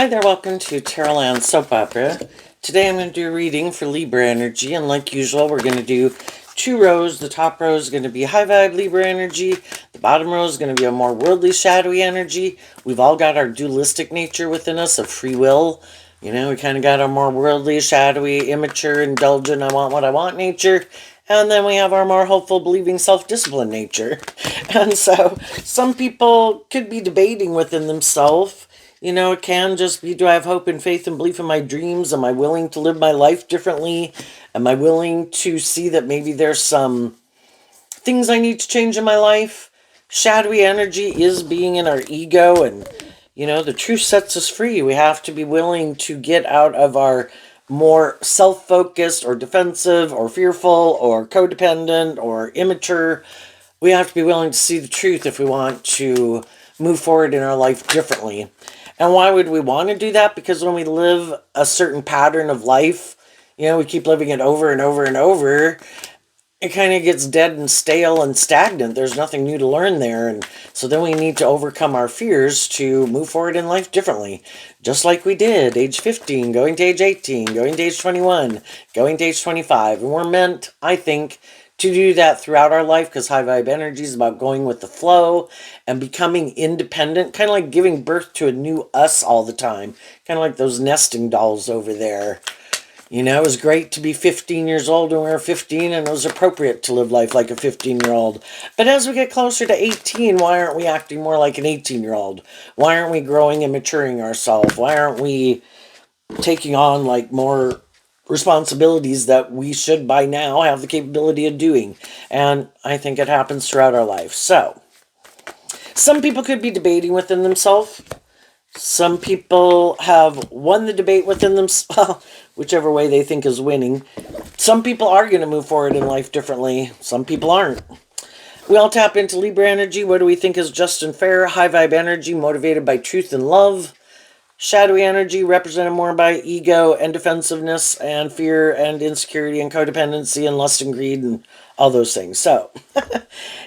Hi there, welcome to Tarotland Soap Opera. Today I'm going to do a reading for Libra energy, and like usual, we're going to do two rows. The top row is going to be high vibe Libra energy. The bottom row is going to be a more worldly, shadowy energy. We've all got our dualistic nature within us of free will. You know, we kind of got our more worldly, shadowy, immature, indulgent, I want what I want nature. And then we have our more hopeful, believing, self-disciplined nature. And so some people could be debating within themselves. You know, it can just be, do I have hope and faith and belief in my dreams? Am I willing to live my life differently? Am I willing to see that maybe there's some things I need to change in my life? Shadowy energy is being in our ego, and, you know, the truth sets us free. We have to be willing to get out of our more self-focused or defensive or fearful or codependent or immature. We have to be willing to see the truth if we want to move forward in our life differently. And why would we want to do that? Because when we live a certain pattern of life, you know, we keep living it over and over and over, it kind of gets dead and stale and stagnant. There's nothing new to learn there. And so then we need to overcome our fears to move forward in life differently. Just like we did, age 15, going to age 18, going to age 21, going to age 25. And we're meant, I think, to do that throughout our life, because high vibe energy is about going with the flow and becoming independent, kind of like giving birth to a new us all the time, kind of like those nesting dolls over there. You know, it was great to be 15 years old when we were 15, and it was appropriate to live life like a 15-year-old. But as we get closer to 18, why aren't we acting more like an 18-year-old? Why aren't we growing and maturing ourselves? Why aren't we taking on like more responsibilities that we should by now have the capability of doing? And I think it happens throughout our life. So some people could be debating within themselves. Some people have won the debate within themselves, whichever way they think is winning. Some people are going to move forward in life differently. Some people aren't. We all tap into Libra energy. What do we think is just and fair? High vibe energy motivated by truth and love. Shadowy energy represented more by ego and defensiveness and fear and insecurity and codependency and lust and greed and all those things. So,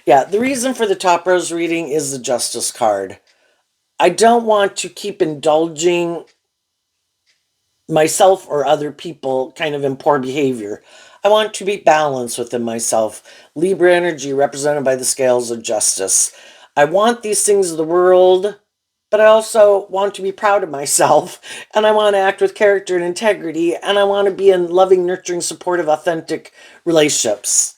yeah, the reason for the top rose reading is the Justice card. I don't want to keep indulging myself or other people kind of in poor behavior. I want to be balanced within myself. Libra energy represented by the scales of justice. I want these things of the world, but I also want to be proud of myself, and I want to act with character and integrity, and I want to be in loving, nurturing, supportive, authentic relationships.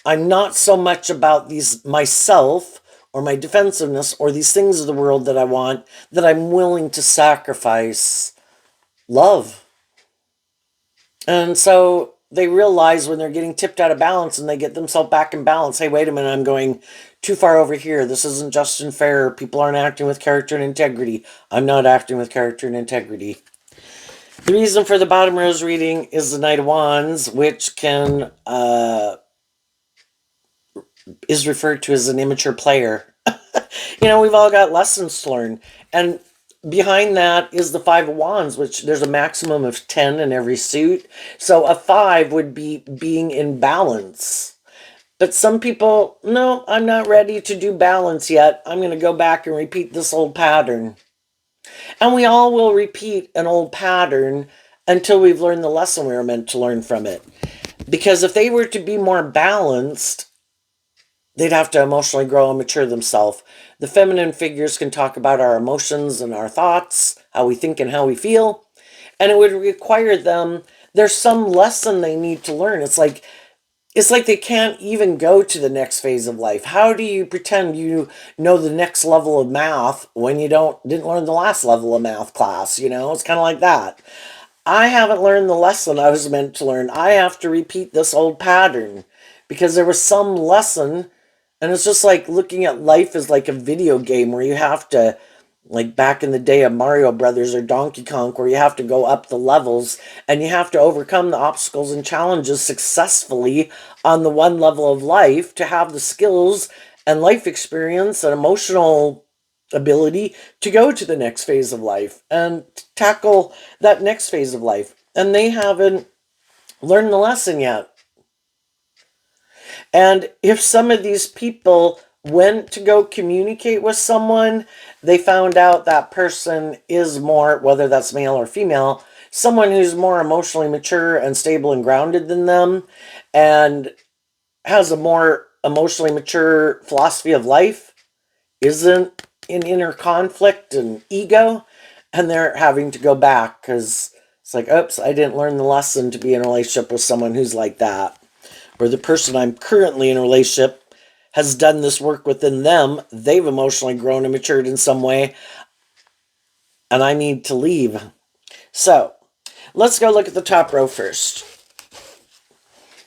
I'm not so much about these myself or my defensiveness or these things of the world that I want, that I'm willing to sacrifice love. And so they realize when they're getting tipped out of balance and they get themselves back in balance, hey, wait a minute, I'm going too far over here. This isn't just and fair. People aren't acting with character and integrity. I'm not acting with character and integrity. The reason for the bottom rose reading is the Knight of Wands, which is referred to as an immature player. You know, we've all got lessons to learn. And behind that is the Five of Wands, which there's a maximum of 10 in every suit. So a 5 would be being in balance. But some people, no, I'm not ready to do balance yet. I'm going to go back and repeat this old pattern. And we all will repeat an old pattern until we've learned the lesson we were meant to learn from it. Because if they were to be more balanced, they'd have to emotionally grow and mature themselves. The feminine figures can talk about our emotions and our thoughts, how we think and how we feel. And it would require them, there's some lesson they need to learn. It's like they can't even go to the next phase of life. How do you pretend you know the next level of math when you didn't learn the last level of math class? You know, it's kind of like that. I haven't learned the lesson I was meant to learn. I have to repeat this old pattern because there was some lesson. And it's just like looking at life as like a video game where you have to, like back in the day of Mario Brothers or Donkey Kong, where you have to go up the levels and you have to overcome the obstacles and challenges successfully on the one level of life to have the skills and life experience and emotional ability to go to the next phase of life and tackle that next phase of life. And they haven't learned the lesson yet. And if some of these people went to go communicate with someone, they found out that person is more, whether that's male or female, someone who's more emotionally mature and stable and grounded than them, and has a more emotionally mature philosophy of life, isn't in inner conflict and ego, and they're having to go back because it's like, oops, I didn't learn the lesson to be in a relationship with someone who's like that. Or the person I'm currently in a relationship has done this work within them. They've emotionally grown and matured in some way, and I need to leave. So let's go look at the top row first.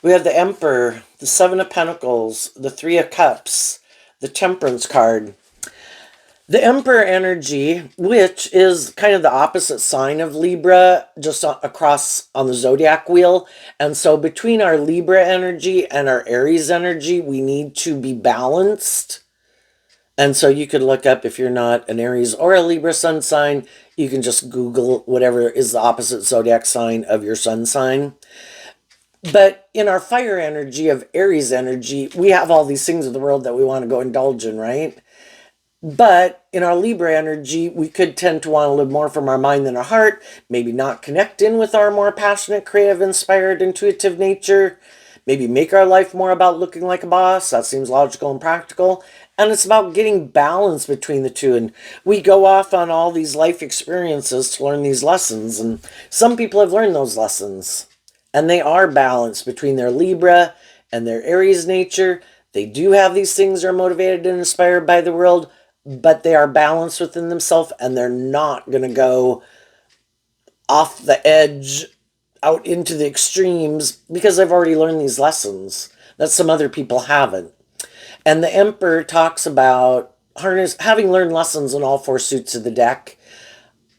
We have the Emperor, the Seven of Pentacles, the Three of Cups, the Temperance card. The Emperor energy, which is kind of the opposite sign of Libra, just across on the zodiac wheel. And so between our Libra energy and our Aries energy, we need to be balanced. And so you could look up, if you're not an Aries or a Libra sun sign, you can just Google whatever is the opposite zodiac sign of your sun sign. But in our fire energy of Aries energy, we have all these things of the world that we want to go indulge in, right? But in our Libra energy, we could tend to want to live more from our mind than our heart, maybe not connect in with our more passionate, creative, inspired, intuitive nature, maybe make our life more about looking like a boss. That seems logical and practical. And it's about getting balance between the two. And we go off on all these life experiences to learn these lessons. And some people have learned those lessons. And they are balanced between their Libra and their Aries nature. They do have these things that are motivated and inspired by the world, but they are balanced within themselves, and they're not going to go off the edge out into the extremes because they've already learned these lessons that some other people haven't. And the Emperor talks about having learned lessons in all four suits of the deck.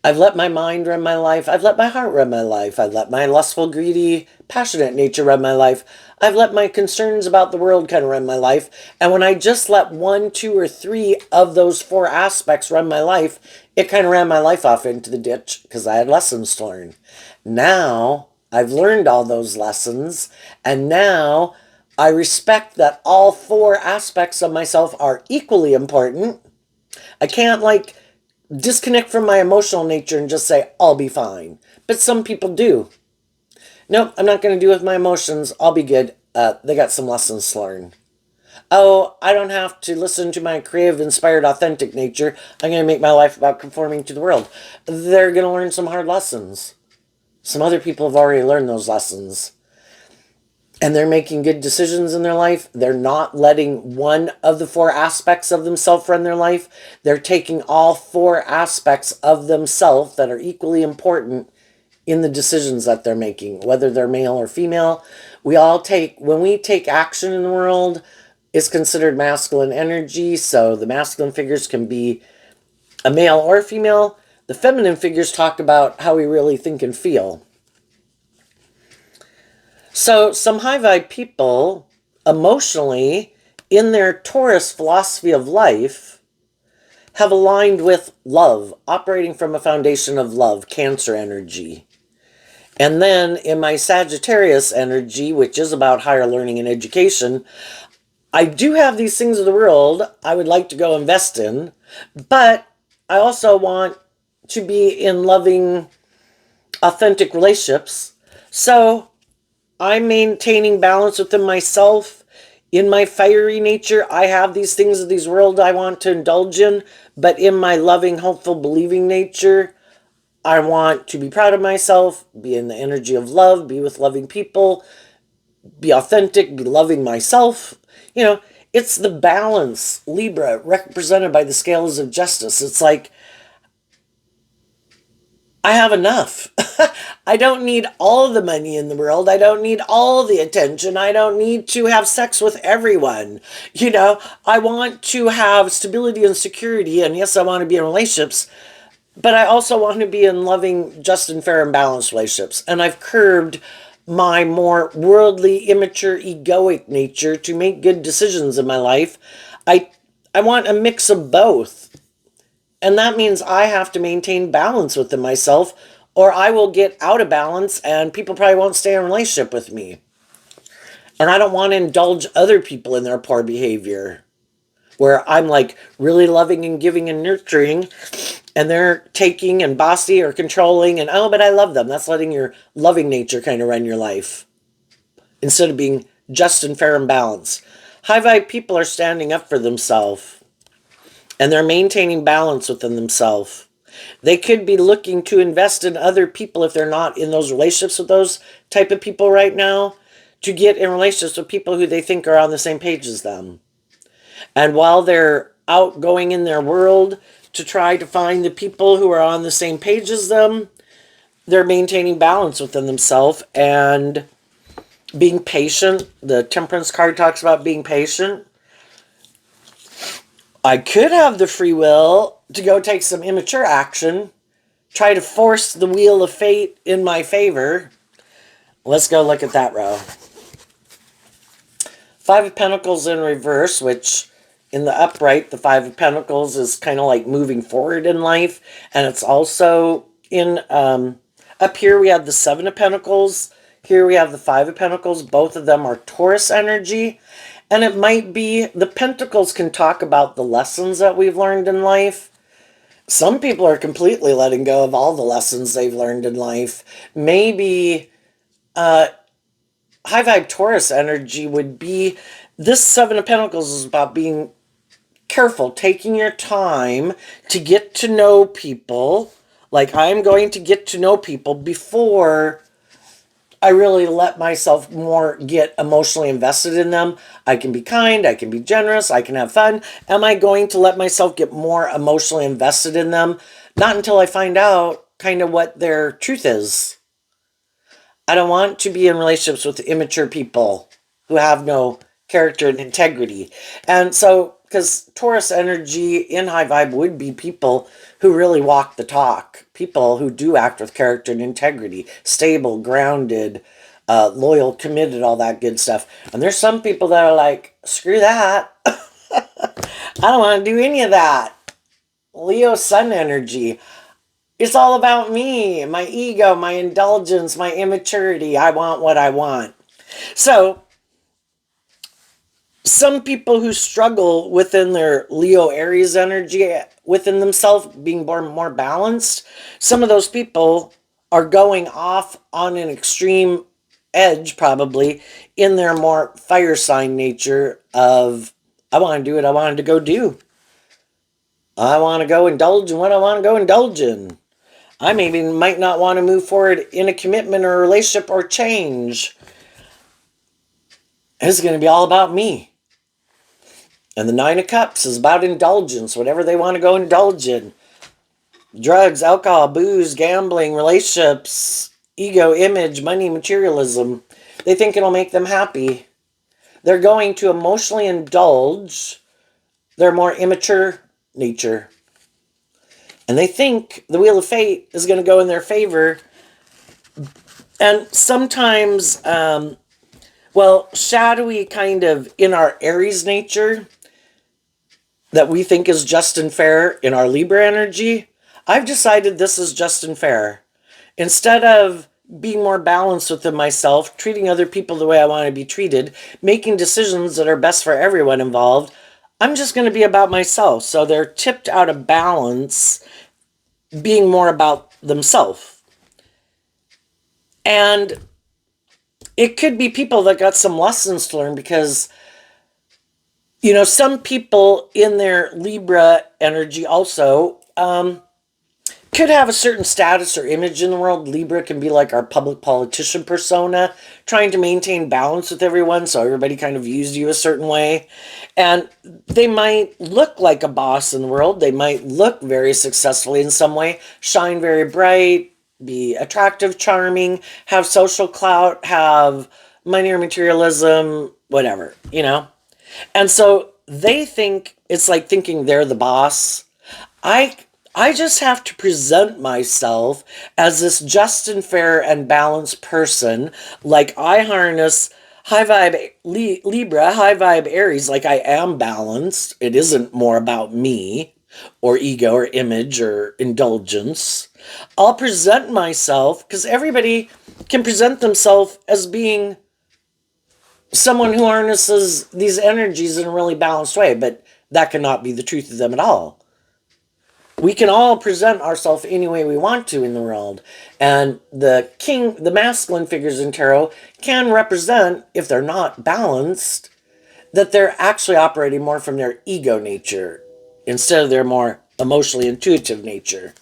I've let my mind run my life. I've let my heart run my life. I've let my lustful, greedy, passionate nature run my life. I've let my concerns about the world kind of run my life. And when I just let 1, 2, or 3 of those 4 aspects run my life, it kind of ran my life off into the ditch because I had lessons to learn. Now I've learned all those lessons, and now I respect that all 4 aspects of myself are equally important. I can't disconnect from my emotional nature and just say, I'll be fine. But some people do. Nope, I'm not going to do with my emotions. I'll be good. They got some lessons to learn. Oh, I don't have to listen to my creative, inspired, authentic nature. I'm going to make my life about conforming to the world. They're going to learn some hard lessons. Some other people have already learned those lessons. And they're making good decisions in their life. They're not letting one of the 4 aspects of themselves run their life. They're taking all 4 aspects of themselves that are equally important in the decisions that they're making, whether they're male or female. When we take action in the world, it's considered masculine energy. So the masculine figures can be a male or a female. The feminine figures talk about how we really think and feel. So some high vibe people, emotionally, in their Taurus philosophy of life, have aligned with love, operating from a foundation of love, Cancer energy. And then in my Sagittarius energy, which is about higher learning and education, I do have these things of the world I would like to go invest in, but I also want to be in loving, authentic relationships. So I'm maintaining balance within myself. In my fiery nature, I have these things of these world I want to indulge in, but in my loving, hopeful, believing nature, I want to be proud of myself, be in the energy of love, be with loving people, be authentic, be loving myself. It's the balance, Libra, represented by the scales of justice. It's like, I have enough. I don't need all the money in the world. I don't need all the attention. I don't need to have sex with everyone. I want to have stability and security. And yes, I want to be in relationships, but I also want to be in loving, just and fair and balanced relationships. And I've curbed my more worldly, immature, egoic nature to make good decisions in my life. I want a mix of both. And that means I have to maintain balance within myself, or I will get out of balance and people probably won't stay in a relationship with me. And I don't want to indulge other people in their poor behavior. where I'm like really loving and giving and nurturing, and they're taking and bossy or controlling, and oh, but I love them. That's letting your loving nature kind of run your life instead of being just and fair and balanced. High vibe people are standing up for themselves, and they're maintaining balance within themselves. They could be looking to invest in other people if they're not in those relationships with those type of people right now, to get in relationships with people who they think are on the same page as them. And while they're out going in their world to try to find the people who are on the same page as them, they're maintaining balance within themselves and being patient. The Temperance card talks about being patient. I could have the free will to go take some immature action, try to force the wheel of fate in my favor. Let's go look at that row. Five of Pentacles in reverse, which in the upright, the Five of Pentacles is kind of like moving forward in life. And it's also in, up here we have the Seven of Pentacles. Here we have the Five of Pentacles. Both of them are Taurus energy. And it might be, the Pentacles can talk about the lessons that we've learned in life. Some people are completely letting go of all the lessons they've learned in life. Maybe high vibe Taurus energy would be, this Seven of Pentacles is about being careful, taking your time to get to know people. Like, I'm going to get to know people before I really let myself more get emotionally invested in them. I can be kind, I can be generous, I can have fun. Am I going to let myself get more emotionally invested in them? Not until I find out kind of what their truth is. I don't want to be in relationships with immature people who have no character and integrity. And so, because Taurus energy in high vibe would be people who really walk the talk. People who do act with character and integrity. Stable, grounded, loyal, committed, all that good stuff. And there's some people that are like, screw that. I don't want to do any of that. Leo sun energy. It's all about me, my ego, my indulgence, my immaturity. I want what I want. So, some people who struggle within their Leo Aries energy within themselves, being more balanced, some of those people are going off on an extreme edge, probably, in their more fire sign nature of, I want to do what I wanted to go do. I want to go indulge in what I want to go indulge in. I maybe might not want to move forward in a commitment or a relationship or change. It's going to be all about me. And the Nine of Cups is about indulgence, whatever they want to go indulge in. Drugs, alcohol, booze, gambling, relationships, ego, image, money, materialism. They think it'll make them happy. They're going to emotionally indulge their more immature nature. And they think the Wheel of Fate is going to go in their favor. And sometimes, shadowy kind of in our Aries nature that we think is just and fair in our Libra energy, I've decided this is just and fair. Instead of being more balanced within myself, treating other people the way I want to be treated, making decisions that are best for everyone involved, I'm just going to be about myself. So they're tipped out of balance, being more about themselves. And it could be people that got some lessons to learn because, you know, some people in their Libra energy also could have a certain status or image in the world. Libra can be like our public politician persona, trying to maintain balance with everyone so everybody kind of views you a certain way. And they might look like a boss in the world. They might look very successfully in some way, shine very bright, be attractive, charming, have social clout, have money or materialism, whatever, you know? And so they think, it's like thinking they're the boss. I just have to present myself as this just and fair and balanced person. Like I harness high vibe Libra, high vibe Aries, like I am balanced. It isn't more about me or ego or image or indulgence. I'll present myself because everybody can present themselves as being someone who harnesses these energies in a really balanced way. But that cannot be the truth of them at all. We can all present ourselves any way we want to in the world. And the masculine figures in tarot can represent, if they're not balanced, that they're actually operating more from their ego nature instead of their more emotionally intuitive nature.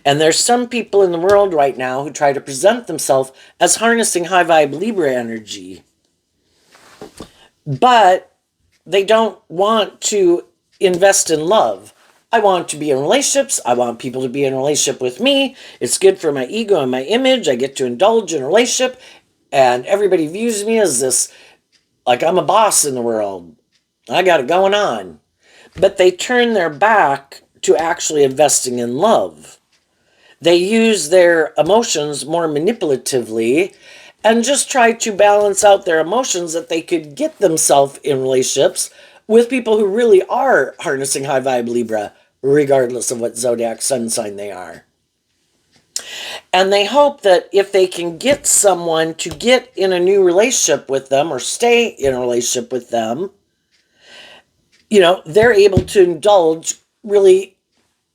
And there's some people in the world right now who try to present themselves as harnessing high vibe Libra energy. But they don't want to invest in love. I want to be in relationships. I want people to be in a relationship with me. It's good for my ego and my image. I get to indulge in a relationship. And everybody views me as this, like I'm a boss in the world. I got it going on. But they turn their back to actually investing in love. They use their emotions more manipulatively and just try to balance out their emotions that they could get themselves in relationships with people who really are harnessing high vibe Libra, regardless of what zodiac sun sign they are. And they hope that if they can get someone to get in a new relationship with them or stay in a relationship with them, they're able to indulge really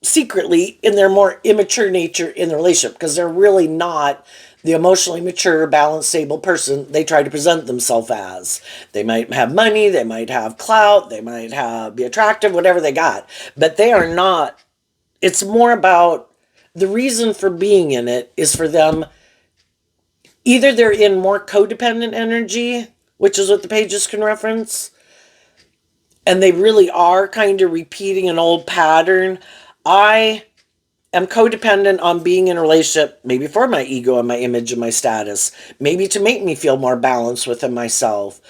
secretly in their more immature nature in the relationship, because they're really not the emotionally mature, balanced, stable person they try to present themselves as. They might have money, they might have clout, they might be attractive, whatever they got, but they are not. It's more about the reason for being in it is for them. Either they're in more codependent energy, which is what the pages can reference, and they really are kind of repeating an old pattern. I am codependent on being in a relationship, maybe for my ego and my image and my status, maybe to make me feel more balanced within myself.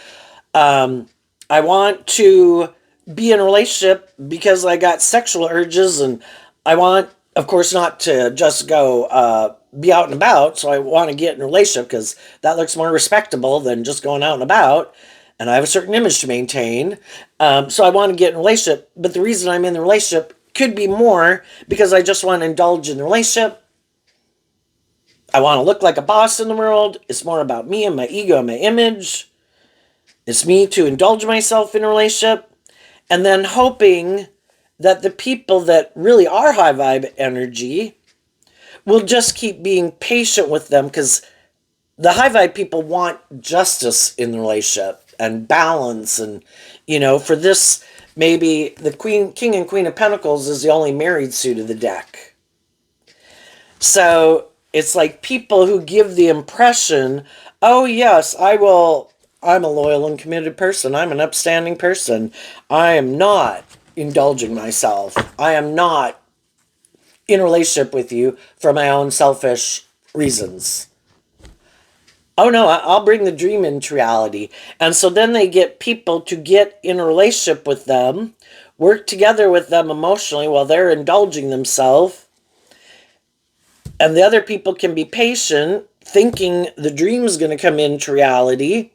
I want to be in a relationship because I got sexual urges, and I want, of course, not to just go be out and about. So I want to get in a relationship because that looks more respectable than just going out and about. And I have a certain image to maintain. So I want to get in a relationship. But the reason I'm in the relationship could be more because I just want to indulge in the relationship. I want to look like a boss in the world. It's more about me and my ego and my image. It's me to indulge myself in a relationship. And then hoping that the people that really are high vibe energy will just keep being patient with them, because the high vibe people want justice in the relationship and balance. And, for this, maybe the King and Queen of Pentacles is the only married suit of the deck. So it's like people who give the impression, oh yes, I'm a loyal and committed person. I'm an upstanding person. I am not indulging myself. I am not in a relationship with you for my own selfish reasons. Oh no, I'll bring the dream into reality. And so then they get people to get in a relationship with them, work together with them emotionally while they're indulging themselves. And the other people can be patient, thinking the dream's going to come into reality.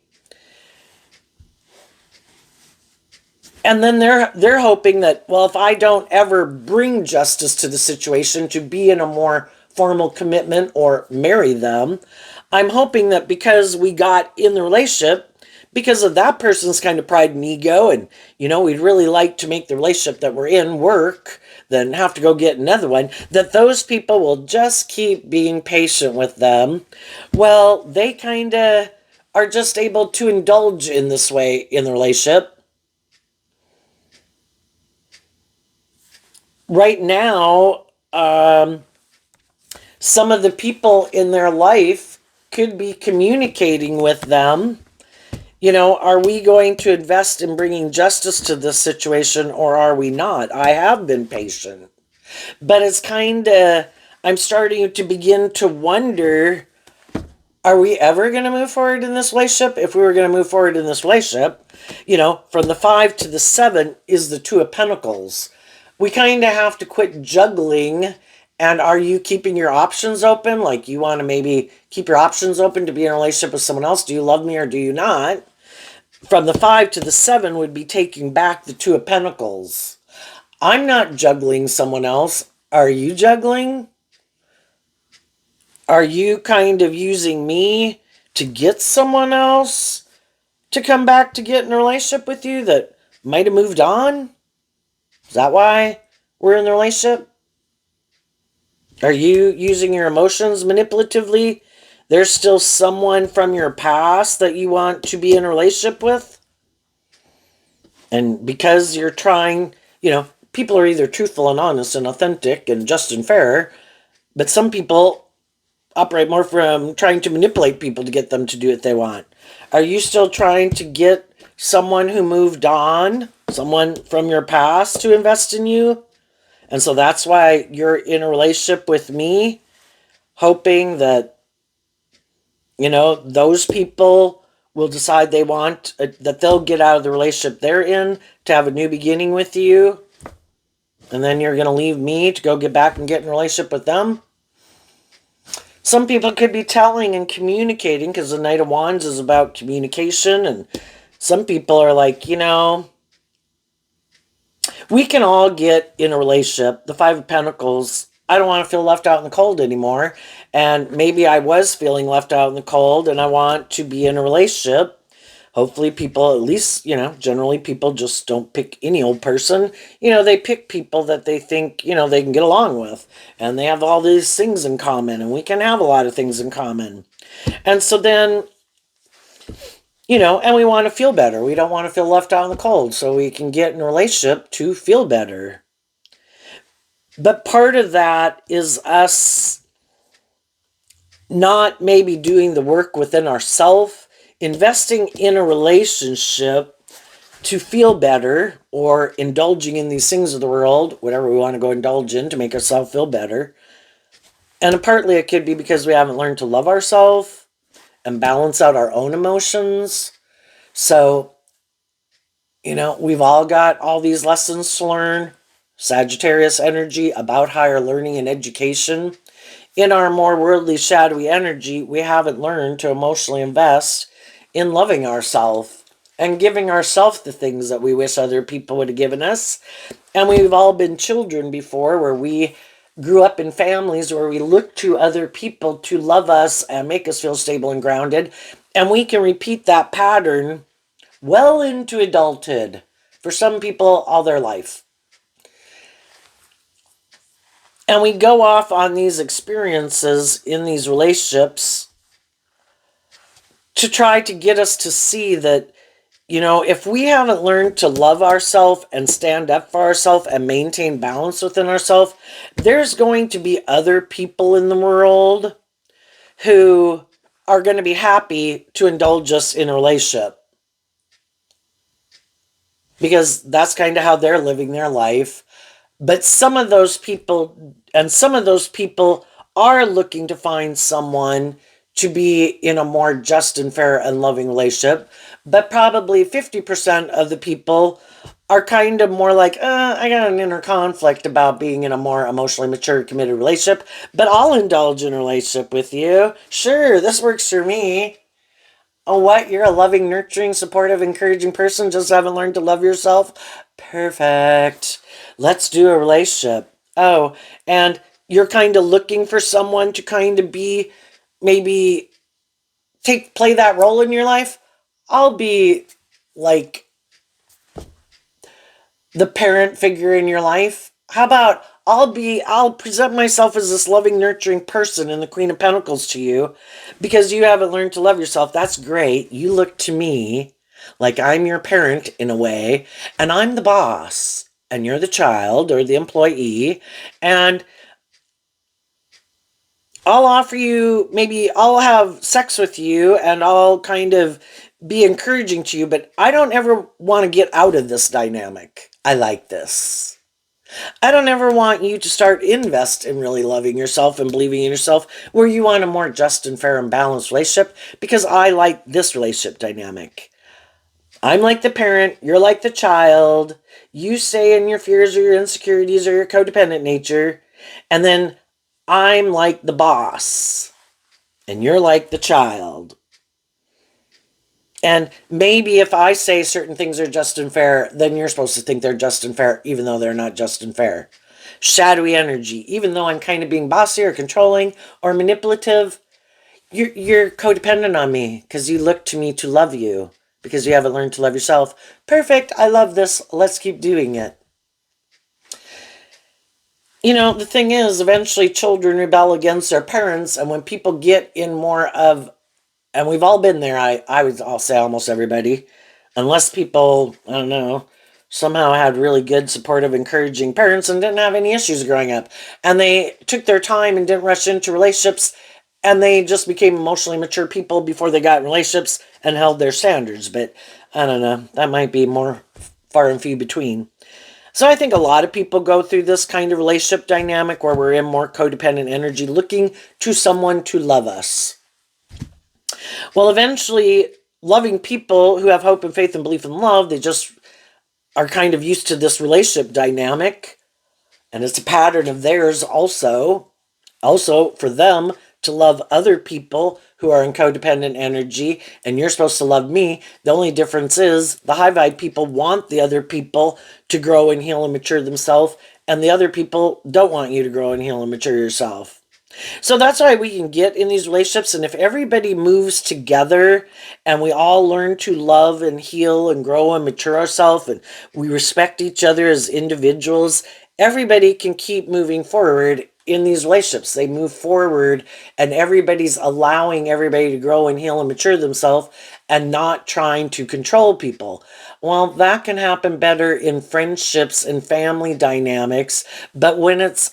And then they're hoping that, well, if I don't ever bring justice to the situation to be in a more formal commitment or marry them, I'm hoping that because we got in the relationship, because of that person's kind of pride and ego, and, we'd really like to make the relationship that we're in work, then have to go get another one, that those people will just keep being patient with them. Well, they kind of are just able to indulge in this way in the relationship. Right now, some of the people in their life could be communicating with them. Are we going to invest in bringing justice to this situation, or are we not? I have been patient. But it's I'm starting to begin to wonder, are we ever going to move forward in this relationship? If we were going to move forward in this relationship, from the 5 to the 7 is the 2 of Pentacles. We kind of have to quit juggling. And are you keeping your options open? Like, you want to maybe keep your options open to be in a relationship with someone else. Do you love me or do you not? From the 5 to the 7 would be taking back the 2 of Pentacles. I'm not juggling someone else. Are you juggling? Are you kind of using me to get someone else to come back to get in a relationship with you that might have moved on? Is that why we're in the relationship? Are you using your emotions manipulatively? There's still someone from your past that you want to be in a relationship with? And because you're trying, people are either truthful and honest and authentic and just and fair, but some people operate more from trying to manipulate people to get them to do what they want. Are you still trying to get someone who moved on, someone from your past to invest in you? And so that's why you're in a relationship with me, hoping that, those people will decide they want, that they'll get out of the relationship they're in to have a new beginning with you. And then you're going to leave me to go get back and get in a relationship with them. Some people could be telling and communicating, because the Knight of Wands is about communication. And some people are like, we can all get in a relationship. The Five of Pentacles, I don't want to feel left out in the cold anymore. And maybe I was feeling left out in the cold and I want to be in a relationship. Hopefully people, at least, generally people just don't pick any old person. They pick people that they think, they can get along with. And they have all these things in common. And we can have a lot of things in common. And so then, and we want to feel better. We don't want to feel left out in the cold. So we can get in a relationship to feel better. But part of that is us not maybe doing the work within ourselves, investing in a relationship to feel better, or indulging in these things of the world, whatever we want to go indulge in to make ourselves feel better. And partly it could be because we haven't learned to love ourselves and balance out our own emotions. So, we've all got all these lessons to learn. Sagittarius energy about higher learning and education. In our more worldly, shadowy energy, we haven't learned to emotionally invest in loving ourselves and giving ourselves the things that we wish other people would have given us. And we've all been children before, where we grew up in families where we looked to other people to love us and make us feel stable and grounded. And we can repeat that pattern well into adulthood. For some people, all their life. And we go off on these experiences in these relationships to try to get us to see that, if we haven't learned to love ourselves and stand up for ourselves and maintain balance within ourselves, there's going to be other people in the world who are going to be happy to indulge us in a relationship. Because that's kind of how they're living their life. But some of those people are looking to find someone to be in a more just and fair and loving relationship. But probably 50% of the people are kind of more like, I got an inner conflict about being in a more emotionally mature, committed relationship, but I'll indulge in a relationship with you. Sure, this works for me. Oh, what? You're a loving, nurturing, supportive, encouraging person, just haven't learned to love yourself? Perfect. Let's do a relationship. Oh, and you're kind of looking for someone to kind of be, maybe play that role in your life? I'll be like the parent figure in your life. How about I'll present myself as this loving, nurturing person and the Queen of Pentacles to you, because you haven't learned to love yourself. That's great. You look to me like I'm your parent in a way, and I'm the boss, and you're the child or the employee, and I'll offer you, maybe I'll have sex with you and I'll kind of be encouraging to you, but I don't ever want to get out of this dynamic. I like this. I don't ever want you to start invest in really loving yourself and believing in yourself, where you want a more just and fair and balanced relationship, because I like this relationship dynamic. I'm like the parent, you're like the child. You say in your fears or your insecurities or your codependent nature, and then I'm like the boss, and you're like the child. And maybe if I say certain things are just and fair, then you're supposed to think they're just and fair, even though they're not just and fair. Shadowy energy, even though I'm kind of being bossy or controlling or manipulative, you're codependent on me because you look to me to love you, because you haven't learned to love yourself. Perfect, I love this. Let's keep doing it. You know, the thing is, eventually children rebel against their parents, and when people get in more of, and we've all been there, I'll say almost everybody, unless people, I don't know, somehow had really good, supportive, encouraging parents and didn't have any issues growing up. And they took their time and didn't rush into relationships, and they just became emotionally mature people before they got in relationships and held their standards. But I don't know, that might be more far and few between. So I think a lot of people go through this kind of relationship dynamic where we're in more codependent energy, looking to someone to love us. Well, eventually, loving people who have hope and faith and belief in love, they just are kind of used to this relationship dynamic. And it's a pattern of theirs also. Also, for them to love other people who are in codependent energy, and you're supposed to love me. The only difference is the high vibe people want the other people to grow and heal and mature themselves, and the other people don't want you to grow and heal and mature yourself. So that's why we can get in these relationships. And if everybody moves together and we all learn to love and heal and grow and mature ourselves, and we respect each other as individuals, everybody can keep moving forward in these relationships. They move forward and everybody's allowing everybody to grow and heal and mature themselves and not trying to control people. Well, that can happen better in friendships and family dynamics. But when it's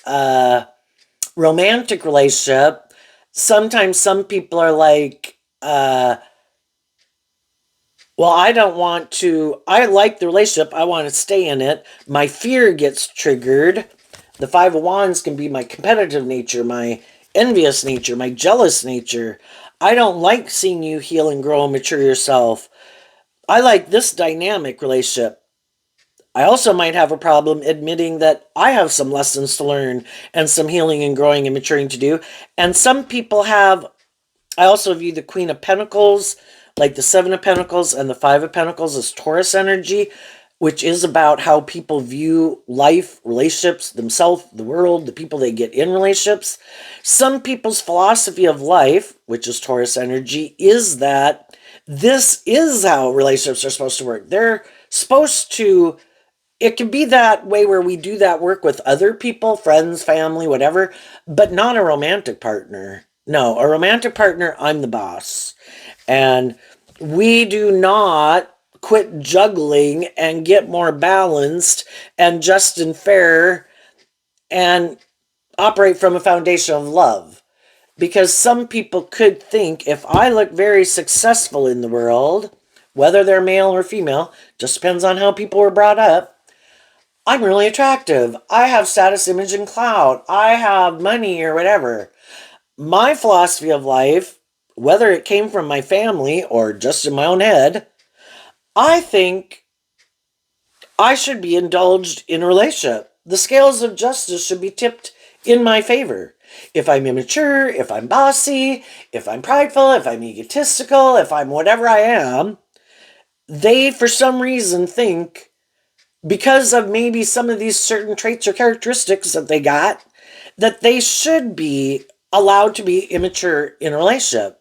romantic relationship, sometimes some people are like, well, I don't want to, I like the relationship, I want to stay in it. My fear gets triggered. The Five of Wands can be my competitive nature, my envious nature, my jealous nature. I don't like seeing you heal and grow and mature yourself. I like this dynamic relationship. I also might have a problem admitting that I have some lessons to learn and some healing and growing and maturing to do. And some people have, I also view the Queen of Pentacles, like the Seven of Pentacles and the Five of Pentacles, as Taurus energy, which is about how people view life, relationships, themselves, the world, the people they get in relationships. Some people's philosophy of life, which is Taurus energy, is that this is how relationships are supposed to work. They're supposed to, it can be that way where we do that work with other people, friends, family, whatever, but not a romantic partner. No, a romantic partner, I'm the boss. And we do not quit juggling and get more balanced and just and fair and operate from a foundation of love. Because some people could think if I look very successful in the world, whether they're male or female, just depends on how people were brought up, I'm really attractive. I have status, image, and clout. I have money or whatever. My philosophy of life, whether it came from my family or just in my own head, I think I should be indulged in a relationship. The scales of justice should be tipped in my favor. If I'm immature, if I'm bossy, if I'm prideful, if I'm egotistical, if I'm whatever I am, they for some reason think, because of maybe some of these certain traits or characteristics that they got, that they should be allowed to be immature in a relationship.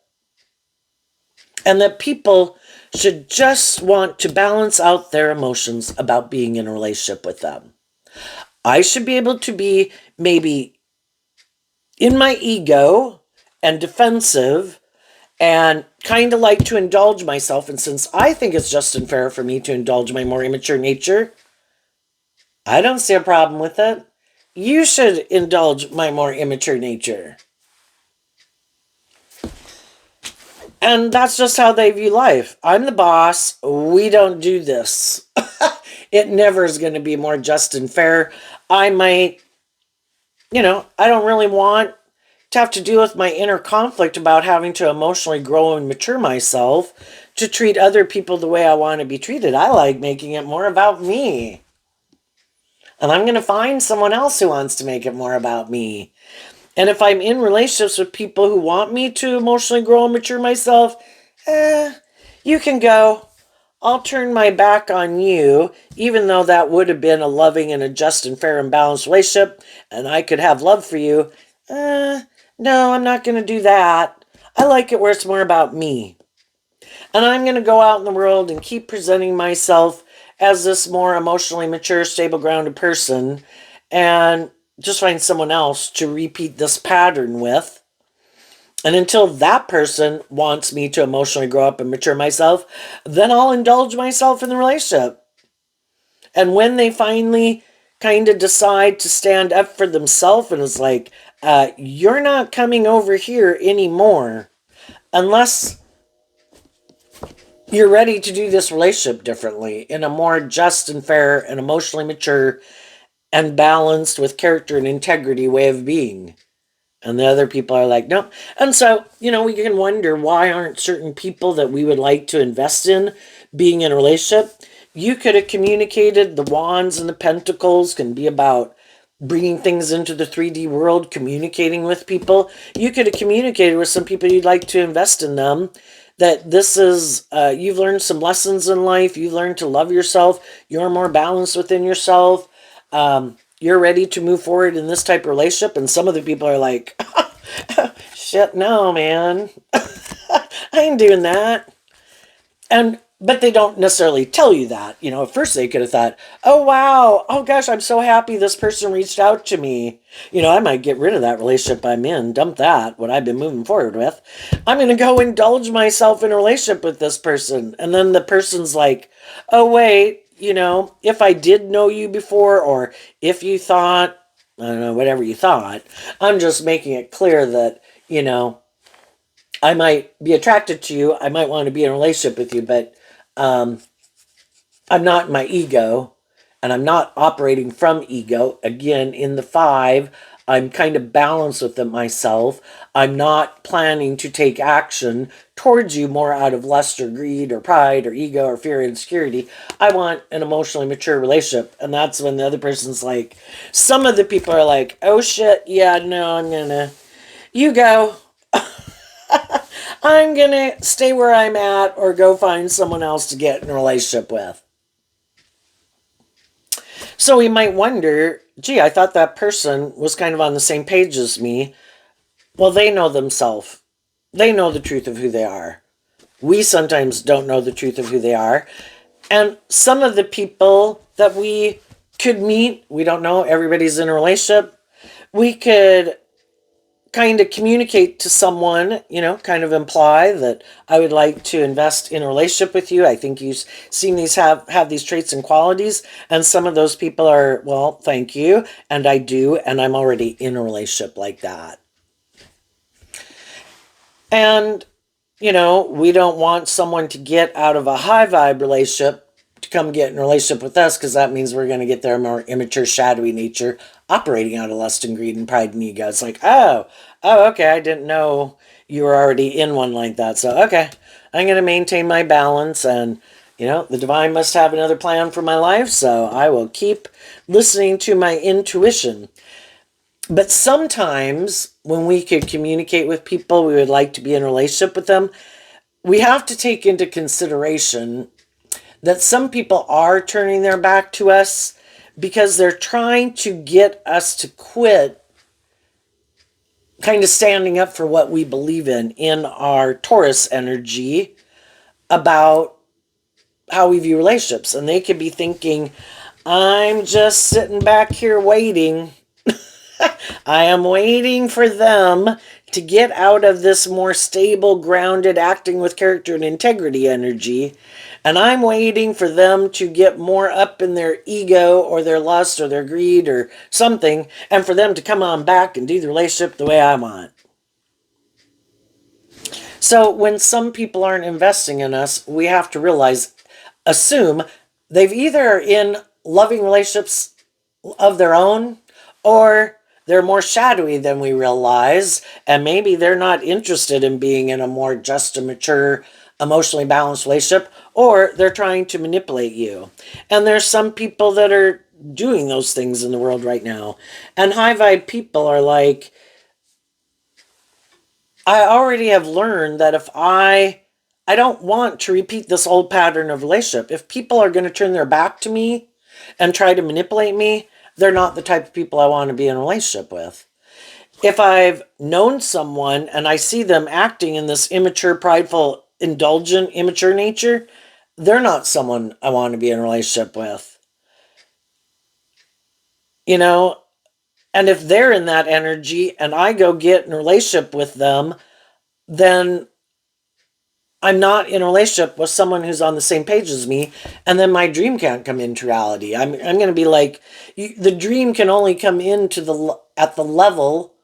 And that people should just want to balance out their emotions about being in a relationship with them. I should be able to be maybe in my ego and defensive and kind of like to indulge myself. And since I think it's just and fair for me to indulge my more immature nature, I don't see a problem with it. You should indulge my more immature nature. And that's just how they view life. I'm the boss. We don't do this. It never is going to be more just and fair. I might, I don't really want to have to deal with my inner conflict about having to emotionally grow and mature myself to treat other people the way I want to be treated. I like making it more about me. And I'm going to find someone else who wants to make it more about me. And if I'm in relationships with people who want me to emotionally grow and mature myself, you can go. I'll turn my back on you, even though that would have been a loving and a just and fair and balanced relationship, and I could have love for you. No, I'm not going to do that. I like it where it's more about me. And I'm going to go out in the world and keep presenting myself as this more emotionally mature, stable, grounded person. And just find someone else to repeat this pattern with. And until that person wants me to emotionally grow up and mature myself, then I'll indulge myself in the relationship. And when they finally kind of decide to stand up for themselves and it's like, you're not coming over here anymore unless you're ready to do this relationship differently in a more just and fair and emotionally mature and balanced with character and integrity way of being. And the other people are like, nope. And so, we can wonder, why aren't certain people that we would like to invest in being in a relationship? You could have communicated. The wands and the pentacles can be about bringing things into the 3D world, communicating with people. You could have communicated with some people you'd like to invest in them. That this is, you've learned some lessons in life. You've learned to love yourself. You're more balanced within yourself. You're ready to move forward in this type of relationship. And some of the people are like, shit, no, man. I ain't doing that. But they don't necessarily tell you that. At first they could have thought, oh, wow. Oh, gosh, I'm so happy this person reached out to me. I might get rid of that relationship I'm in, dump that, what I've been moving forward with. I'm going to go indulge myself in a relationship with this person. And then the person's like, oh, wait, if I did know you before, or if you thought, I don't know, whatever you thought, I'm just making it clear that, I might be attracted to you. I might want to be in a relationship with you, but I'm not in my ego, and I'm not operating from ego. Again, in the 5, I'm kind of balanced with it myself. I'm not planning to take action towards you more out of lust or greed or pride or ego or fear or insecurity. I want an emotionally mature relationship. And that's when the other person's like, some of the people are like, oh shit, yeah, no, you go. I'm going to stay where I'm at or go find someone else to get in a relationship with. So we might wonder, gee, I thought that person was kind of on the same page as me. Well, they know themselves. They know the truth of who they are. We sometimes don't know the truth of who they are. And some of the people that we could meet, we don't know, everybody's in a relationship. We could kind of communicate to someone, kind of imply that I would like to invest in a relationship with you. I think you seem have these traits and qualities. And some of those people are, well, thank you. And I do. And I'm already in a relationship like that. And, we don't want someone to get out of a high vibe relationship to come get in a relationship with us, because that means we're going to get their more immature, shadowy nature operating out of lust and greed and pride and ego. It's like, oh, okay, I didn't know you were already in one like that. So, okay, I'm going to maintain my balance, and, the divine must have another plan for my life, so I will keep listening to my intuition. But sometimes when we could communicate with people, we would like to be in a relationship with them, we have to take into consideration that some people are turning their back to us because they're trying to get us to quit kind of standing up for what we believe in our Taurus energy about how we view relationships. And they could be thinking, I'm just sitting back here waiting. I am waiting for them to get out of this more stable, grounded, acting with character and integrity energy. And I'm waiting for them to get more up in their ego or their lust or their greed or something, and for them to come on back and do the relationship the way I want. So when some people aren't investing in us, we have to assume they've either in loving relationships of their own, or they're more shadowy than we realize, and maybe they're not interested in being in a more just and mature, emotionally balanced relationship, or they're trying to manipulate you. And there's some people that are doing those things in the world right now. And high vibe people are like, I already have learned that if I don't want to repeat this old pattern of relationship. If people are going to turn their back to me and try to manipulate me, they're not the type of people I want to be in a relationship with. If I've known someone and I see them acting in this immature, prideful, indulgent, immature nature, they're not someone I want to be in a relationship with. And if they're in that energy and I go get in a relationship with them, then I'm not in a relationship with someone who's on the same page as me, and then my dream can't come into reality. I'm going to be like, the dream can only come into at the level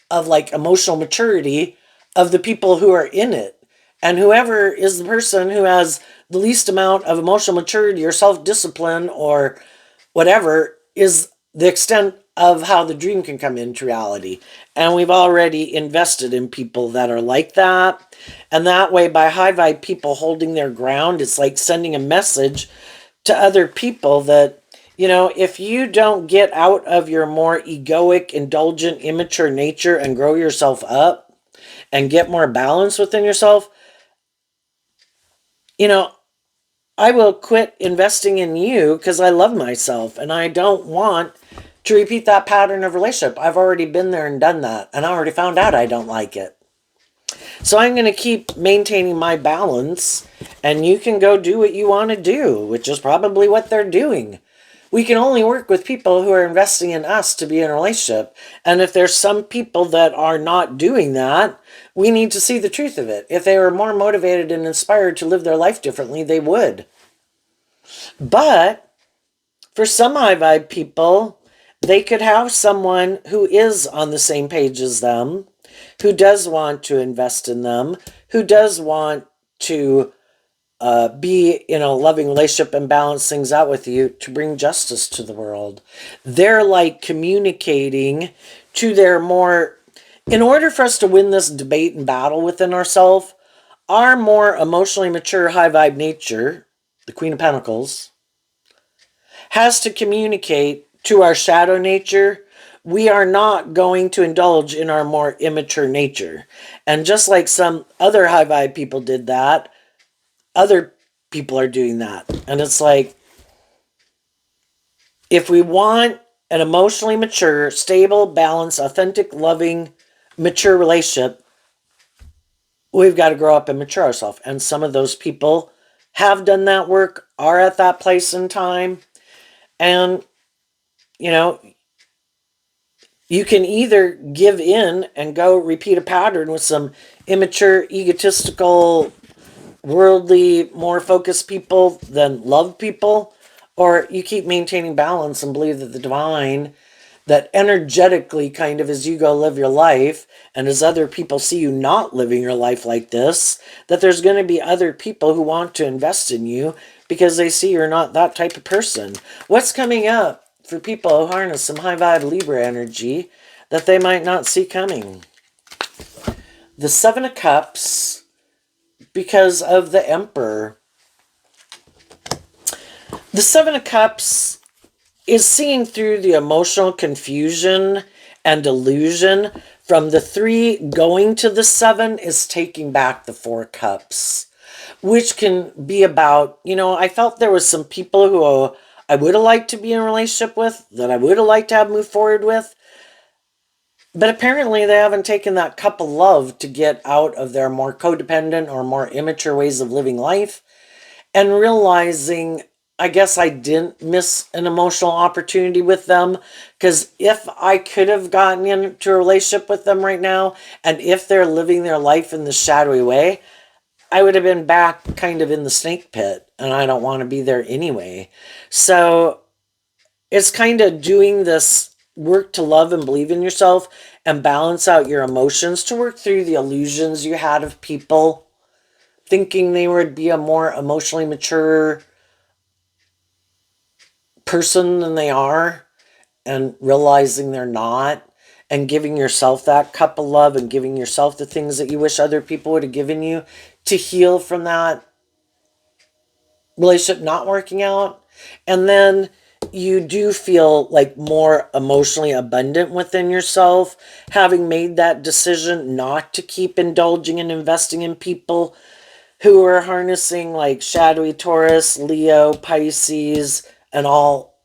of like emotional maturity of the people who are in it. And whoever is the person who has the least amount of emotional maturity or self-discipline or whatever is the extent of how the dream can come into reality. And we've already invested in people that are like that. And that way, by high vibe people holding their ground, it's like sending a message to other people that, you know, if you don't get out of your more egoic, indulgent, immature nature and grow yourself up and get more balance within yourself, you know, I will quit investing in you because I love myself and I don't want to repeat that pattern of relationship. I've already been there and done that, and I already found out I don't like it. So I'm going to keep maintaining my balance, and you can go do what you want to do, which is probably what they're doing. We can only work with people who are investing in us to be in a relationship. And if there's some people that are not doing that, we need to see the truth of it. If they were more motivated and inspired to live their life differently, they would. But for some high vibe people, they could have someone who is on the same page as them, who does want to invest in them, who does want to be in a loving relationship and balance things out with you to bring justice to the world. They're like communicating to their more, in order for us to win this debate and battle within ourselves, our more emotionally mature high vibe nature, the Queen of Pentacles, has to communicate to our shadow nature, we are not going to indulge in our more immature nature. And just like some other high vibe people did that, other people are doing that. And it's like, if we want an emotionally mature, stable, balanced, authentic, loving, mature relationship, we've got to grow up and mature ourselves. And some of those people have done that work, are at that place in time. And, you know, you can either give in and go repeat a pattern with some immature, egotistical, worldly, more focused people than love people, or you keep maintaining balance and believe that the divine, that energetically kind of as you go live your life and as other people see you not living your life like this, that there's going to be other people who want to invest in you because they see you're not that type of person. What's coming up for people who harness some high vibe Libra energy that they might not see coming? The Seven of Cups, because of the Emperor. The Seven of Cups is seeing through the emotional confusion and illusion from the three going to the seven is taking back the Four Cups, which can be about, you know, I felt there was some people who I would have liked to be in a relationship with, that I would have liked to have moved forward with, but apparently they haven't taken that cup of love to get out of their more codependent or more immature ways of living life and realizing, I guess I didn't miss an emotional opportunity with them, because if I could have gotten into a relationship with them right now, and if they're living their life in the shadowy way, I would have been back kind of in the snake pit, and I don't want to be there anyway. So it's kind of doing this work to love and believe in yourself and balance out your emotions, to work through the illusions you had of people thinking they would be a more emotionally mature person than they are, and realizing they're not, and giving yourself that cup of love and giving yourself the things that you wish other people would have given you to heal from that relationship not working out. And then you do feel like more emotionally abundant within yourself, having made that decision not to keep indulging and investing in people who are harnessing like shadowy Taurus, Leo, Pisces, and all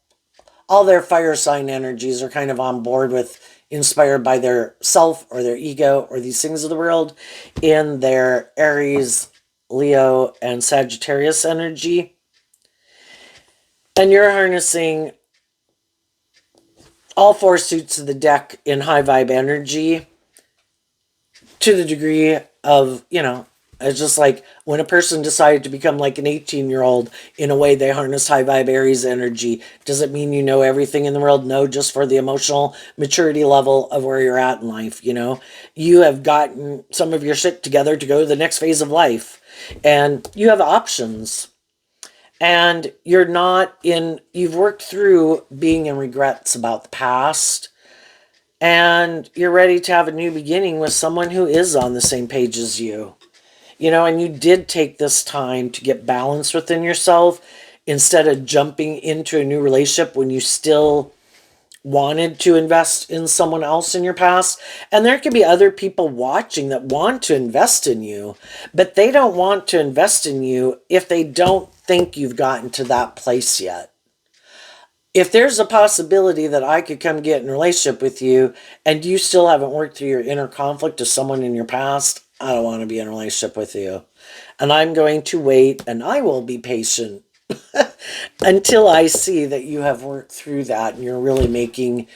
their fire sign energies are kind of on board with, inspired by their self or their ego or these things of the world in their Aries, Leo, and Sagittarius energy. And you're harnessing all four suits of the deck in high vibe energy to the degree of, it's just like when a person decided to become like an 18-year-old, in a way they harness high vibe Aries energy. Does it mean you know everything in the world? No, just for the emotional maturity level of where you're at in life. You have gotten some of your shit together to go to the next phase of life, and you have options. And you've worked through being in regrets about the past, and you're ready to have a new beginning with someone who is on the same page as you. And you did take this time to get balance within yourself instead of jumping into a new relationship when you still wanted to invest in someone else in your past. And there could be other people watching that want to invest in you, but they don't want to invest in you if they don't think you've gotten to that place yet. If there's a possibility that I could come get in a relationship with you and you still haven't worked through your inner conflict of someone in your past, I don't want to be in a relationship with you. And I'm going to wait, and I will be patient until I see that you have worked through that and you're really making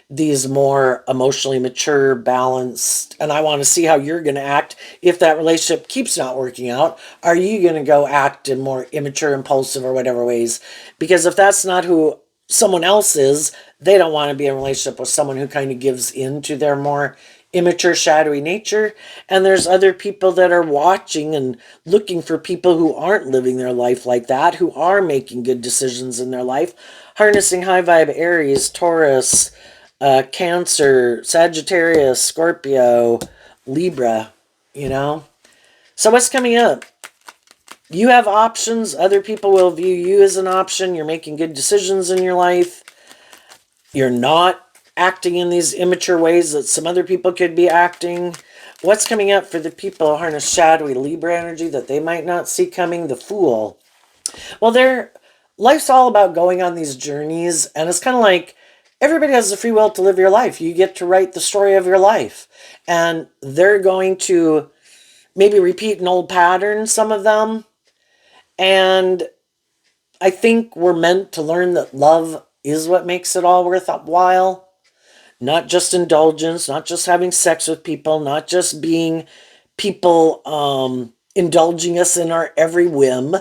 these more emotionally mature, balanced, and I want to see how you're going to act if that relationship keeps not working out. Are you going to go act in more immature, impulsive, or whatever ways? Because if that's not who someone else is, they don't want to be in a relationship with someone who kind of gives in to their more immature, shadowy nature. And there's other people that are watching and looking for people who aren't living their life like that, who are making good decisions in their life, harnessing high vibe Aries, Taurus, Cancer, Sagittarius, Scorpio, Libra, So what's coming up? You have options. Other people will view you as an option. You're making good decisions in your life. You're not acting in these immature ways that some other people could be acting. What's coming up for the people who harness shadowy Libra energy that they might not see coming? The Fool. Well, life's all about going on these journeys, and it's kind of like everybody has the free will to live your life. You get to write the story of your life, and they're going to maybe repeat an old pattern, some of them. And I think we're meant to learn that love is what makes it all worthwhile. Not just indulgence, not just having sex with people, not just being people indulging us in our every whim.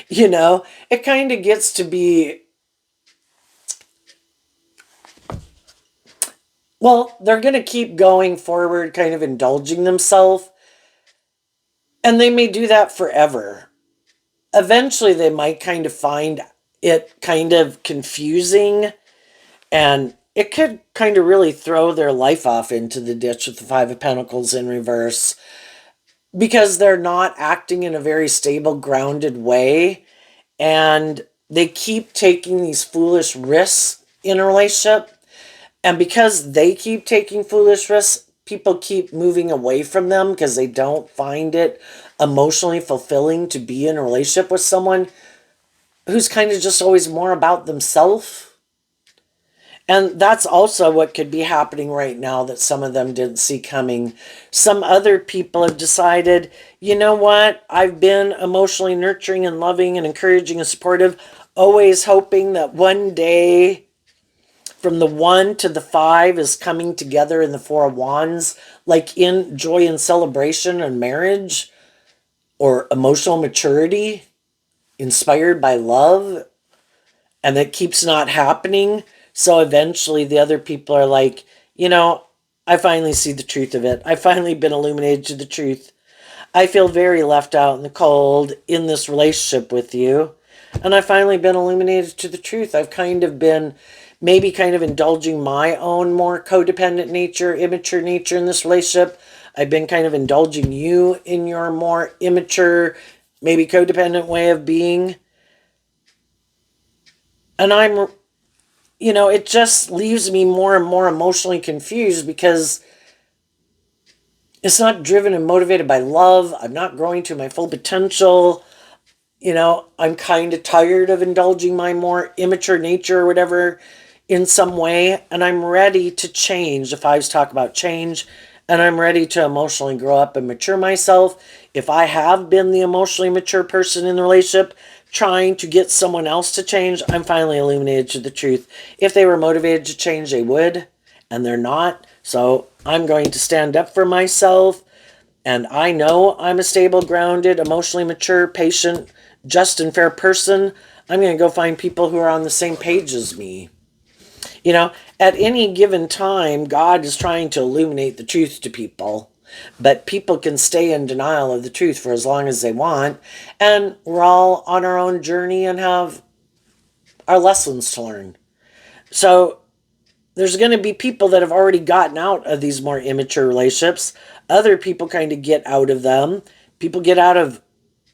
It kind of gets to be, well, they're going to keep going forward, kind of indulging themselves. And they may do that forever. Eventually, they might kind of find it kind of confusing, and it could kind of really throw their life off into the ditch with the Five of Pentacles in reverse, because they're not acting in a very stable, grounded way, and they keep taking these foolish risks in a relationship. And because they keep taking foolish risks, people keep moving away from them because they don't find it emotionally fulfilling to be in a relationship with someone who's kind of just always more about themselves. And that's also what could be happening right now that some of them didn't see coming. Some other people have decided, you know what, I've been emotionally nurturing and loving and encouraging and supportive, always hoping that one day from the 1 to the 5 is coming together in the Four of Wands, like in joy and celebration and marriage or emotional maturity inspired by love, and that keeps not happening. So eventually the other people are like, I finally see the truth of it. I've finally been illuminated to the truth. I feel very left out in the cold in this relationship with you. And I've finally been illuminated to the truth. I've kind of been maybe kind of indulging my own more codependent nature, immature nature in this relationship. I've been kind of indulging you in your more immature, maybe codependent way of being. And it just leaves me more and more emotionally confused because it's not driven and motivated by love. I'm not growing to my full potential. I'm kind of tired of indulging my more immature nature or whatever in some way. And I'm ready to change. The fives talk about change. And I'm ready to emotionally grow up and mature myself. If I have been the emotionally mature person in the relationship, trying to get someone else to change. I'm finally illuminated to the truth. If they were motivated to change, they would, and they're not. So I'm going to stand up for myself. And I know I'm a stable, grounded, emotionally mature, patient, just, and fair person. I'm going to go find people who are on the same page as me. You know, at any given time, God is trying to illuminate the truth to people. But people can stay in denial of the truth for as long as they want. And we're all on our own journey and have our lessons to learn. So there's going to be people that have already gotten out of these more immature relationships. Other people kind of get out of them. People get out of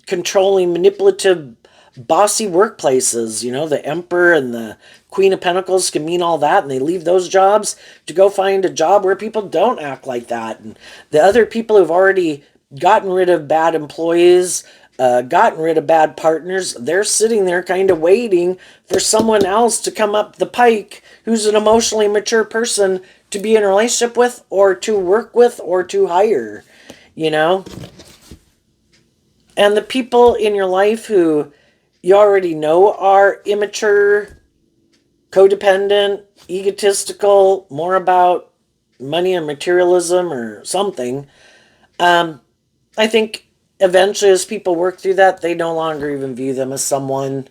controlling, manipulative, bossy workplaces. You know, the Emperor and the Queen of Pentacles can mean all that, and they leave those jobs to go find a job where people don't act like that. And the other people who've already gotten rid of bad employees, gotten rid of bad partners, they're sitting there kind of waiting for someone else to come up the pike who's an emotionally mature person to be in a relationship with, or to work with, or to hire, you know? And the people in your life who you already know are immature, codependent, egotistical, more about money and materialism or something, I think eventually as people work through that, they no longer even view them as someone.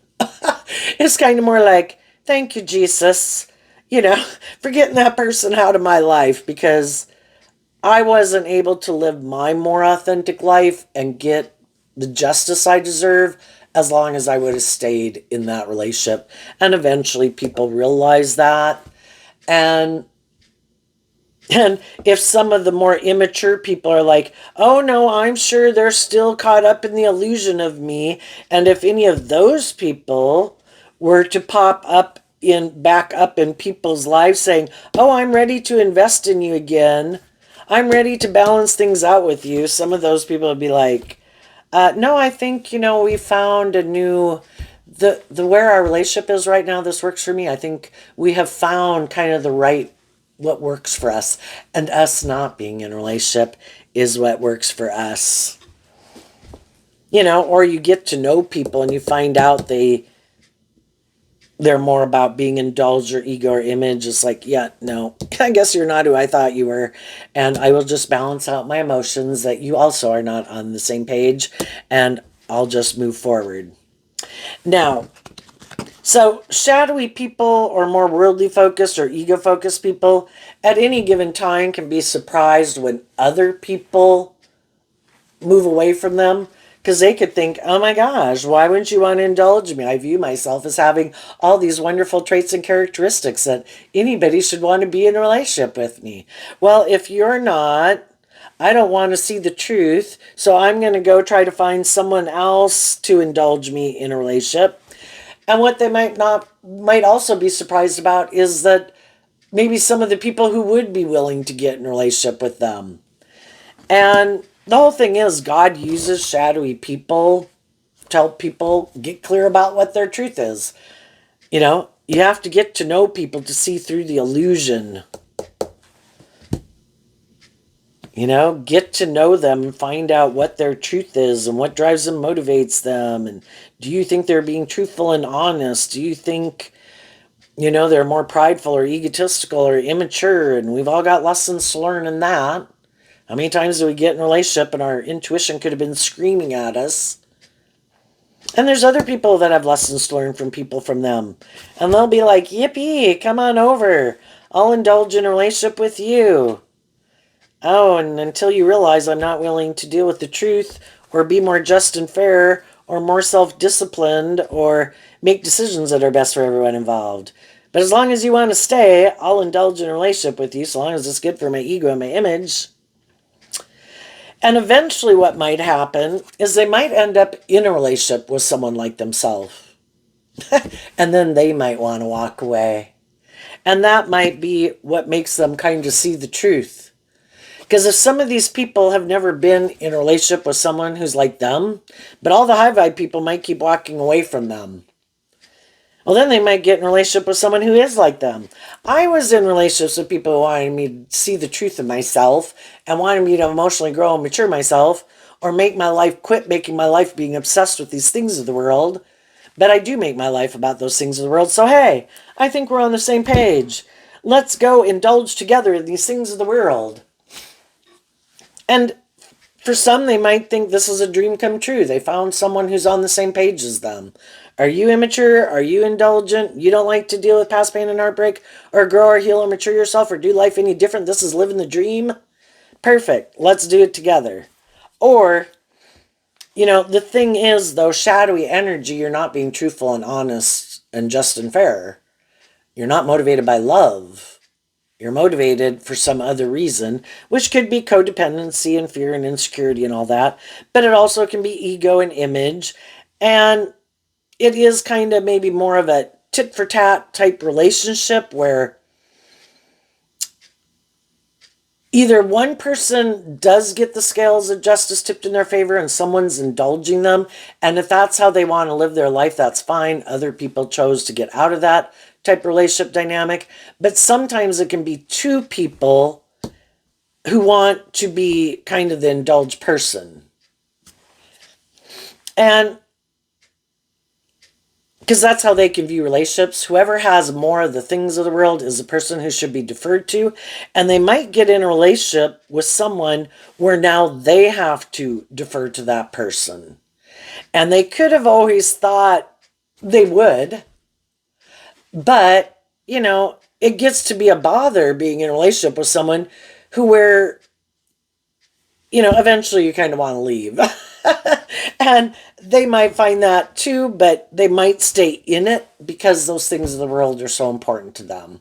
It's kind of more like, thank you, Jesus, you know, for getting that person out of my life, because I wasn't able to live my more authentic life and get the justice I deserve as long as I would have stayed in that relationship. And eventually people realize that. And if some of the more immature people are like, oh no, I'm sure they're still caught up in the illusion of me. And if any of those people were to pop up back up in people's lives saying, oh, I'm ready to invest in you again, I'm ready to balance things out with you, some of those people would be like, no, I think, we found a new, the where our relationship is right now, this works for me. I think we have found kind of the right, what works for us, and us not being in a relationship is what works for us. Or you get to know people and you find out they're more about being indulged or ego or image. It's like, yeah, no, I guess you're not who I thought you were. And I will just balance out my emotions that you also are not on the same page. And I'll just move forward. Now, so shadowy people or more worldly focused or ego focused people at any given time can be surprised when other people move away from them. Because they could think, oh my gosh, why wouldn't you want to indulge me? I view myself as having all these wonderful traits and characteristics that anybody should want to be in a relationship with me. Well, if you're not, I don't want to see the truth, so I'm going to go try to find someone else to indulge me in a relationship. And what they might also be surprised about is that maybe some of the people who would be willing to get in a relationship with them. And the whole thing is, God uses shadowy people to help people get clear about what their truth is. You have to get to know people to see through the illusion. Get to know them and find out what their truth is and what drives them, motivates them. And do you think they're being truthful and honest? Do you think, they're more prideful or egotistical or immature? And we've all got lessons to learn in that. How many times do we get in a relationship and our intuition could have been screaming at us? And there's other people that have lessons to learn from people from them. And they'll be like, yippee, come on over. I'll indulge in a relationship with you. Oh, and until you realize I'm not willing to deal with the truth or be more just and fair or more self-disciplined or make decisions that are best for everyone involved. But as long as you want to stay, I'll indulge in a relationship with you so long as it's good for my ego and my image. And eventually what might happen is they might end up in a relationship with someone like themselves. And then they might want to walk away. And that might be what makes them kind of see the truth. Because if some of these people have never been in a relationship with someone who's like them, but all the high vibe people might keep walking away from them. Well, then they might get in a relationship with someone who is like them. I was in relationships with people who wanted me to see the truth of myself and wanted me to emotionally grow and mature myself, or make my life, quit making my life being obsessed with these things of the world. But I do make my life about those things of the world. So, hey, I think we're on the same page. Let's go indulge together in these things of the world. And for some, they might think this is a dream come true. They found someone who's on the same page as them. Are you immature? Are you indulgent? You don't like to deal with past pain and heartbreak, or grow or heal or mature yourself, or do life any different? This is living the dream. Perfect. Let's do it together. Or, the thing is, though, shadowy energy, you're not being truthful and honest and just and fair. You're not motivated by love. You're motivated for some other reason, which could be codependency and fear and insecurity and all that. But it also can be ego and image. And it is kind of maybe more of a tit for tat type relationship where either one person does get the scales of justice tipped in their favor and someone's indulging them. And if that's how they want to live their life, that's fine. Other people chose to get out of that type of relationship dynamic. But sometimes it can be two people who want to be kind of the indulged person. And because that's how they can view relationships. Whoever has more of the things of the world is the person who should be deferred to. And they might get in a relationship with someone where now they have to defer to that person. And they could have always thought they would. But, it gets to be a bother being in a relationship with someone where eventually you kind of want to leave. And they might find that too, but they might stay in it because those things of the world are so important to them.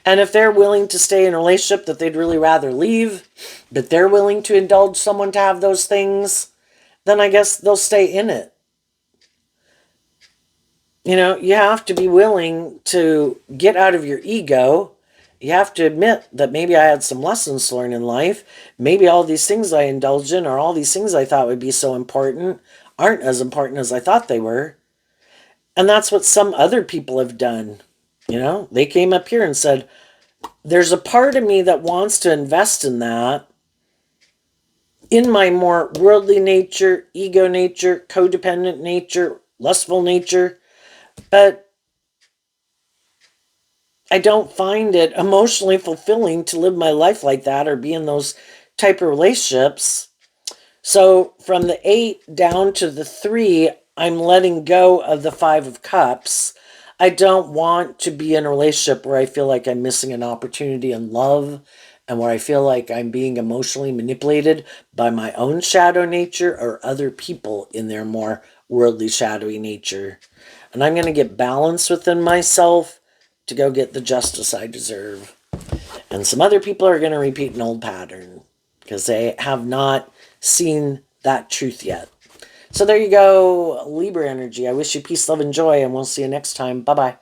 And if they're willing to stay in a relationship that they'd really rather leave, but they're willing to indulge someone to have those things, then I guess they'll stay in it. You have to be willing to get out of your ego. You have to admit that maybe I had some lessons to learn in life. Maybe all these things I indulged in or all these things I thought would be so important aren't as important as I thought they were. And that's what some other people have done. They came up here and said, there's a part of me that wants to invest in that, in my more worldly nature, ego nature, codependent nature, lustful nature, but I don't find it emotionally fulfilling to live my life like that or be in those type of relationships. So from the 8 down to the 3, I'm letting go of the 5 of Cups. I don't want to be in a relationship where I feel like I'm missing an opportunity in love and where I feel like I'm being emotionally manipulated by my own shadow nature or other people in their more worldly shadowy nature. And I'm going to get balance within myself to go get the justice I deserve. And some other people are going to repeat an old pattern because they have not seen that truth yet. So there you go, Libra energy. I wish you peace, love, and joy, and we'll see you next time. Bye-bye.